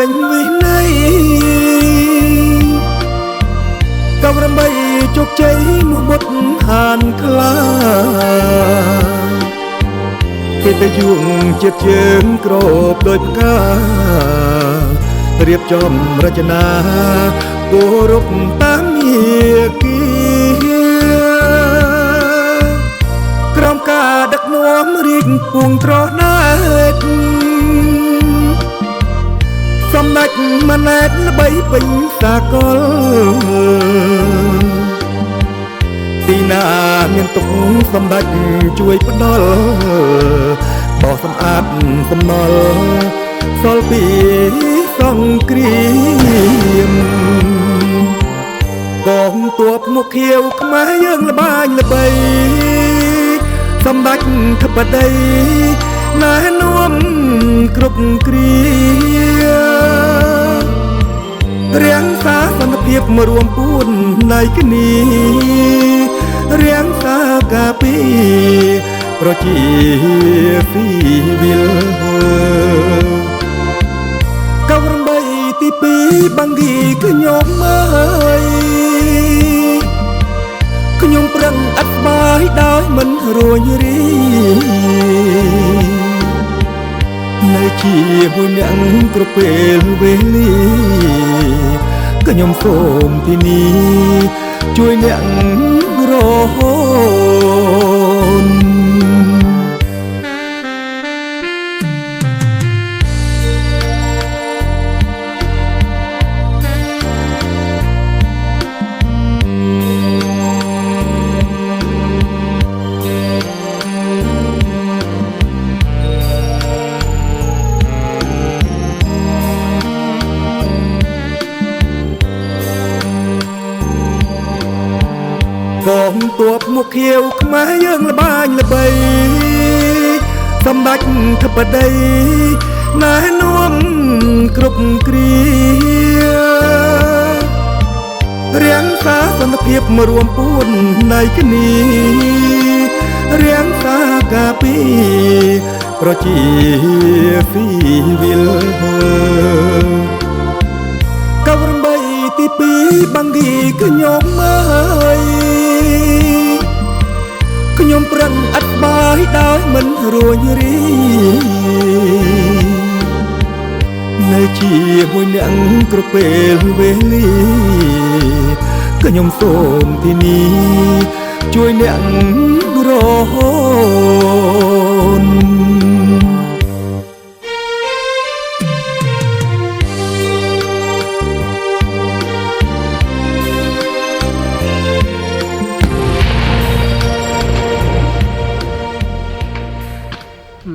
ញវិន័យកំរបីជោគជ័យមកមុតហានខ្លាគេទៅយួងជាតិជើងក្របដោយផ្ការៀបចំរចនាគោរពតាមយាគីក្រោមការដឹកនាំរាជពងត្រណែតសម្ដេចម៉ាណែតល្បីពេញសាកលទីណាមានទុកសម្ដេចជួយផ្ដល់បោះសម្អាតសំណល់សល់ពីសង្គ្រាមកងទ័ពមកខៀវខ្មែរយើងល្បាញល្បីសម្ដេចធិបតីណែនាំគ្រប់គ្រារាំងសាសន្តិភាពមករួមពួនដៃគ្នារាំងសាការពីប្រជាស៊ីវិល98ទី2បាំងគីខ្ញុំអើយខ្ញុំប្រឹងអត់បាយដោយមិនរួញរីនៅជាមួយអ្នកគ្រប់ពេលវេលាខ្ញុំសូមទីនេះជួយអ្នករហូតកងទ័ពមកខៀវខ្មែរយើងល្បាញល្បីសម្ដេចធិបតីណែនាំគ្រប់គ្រារាំងសាសន្តិភាពមករួមពួនដៃគ្នារាំងសាការពីប្រជាស៊ីវិល98ទី2បាំងគីខ្ញុំអើយខ្ញុំប្រឹងអត់បាយដោយមិនរួញរីនៅជាមួយអ្នកគ្រប់ពេលវេលាខ្ញុំសូមទីនេះជួយអ្នករហូត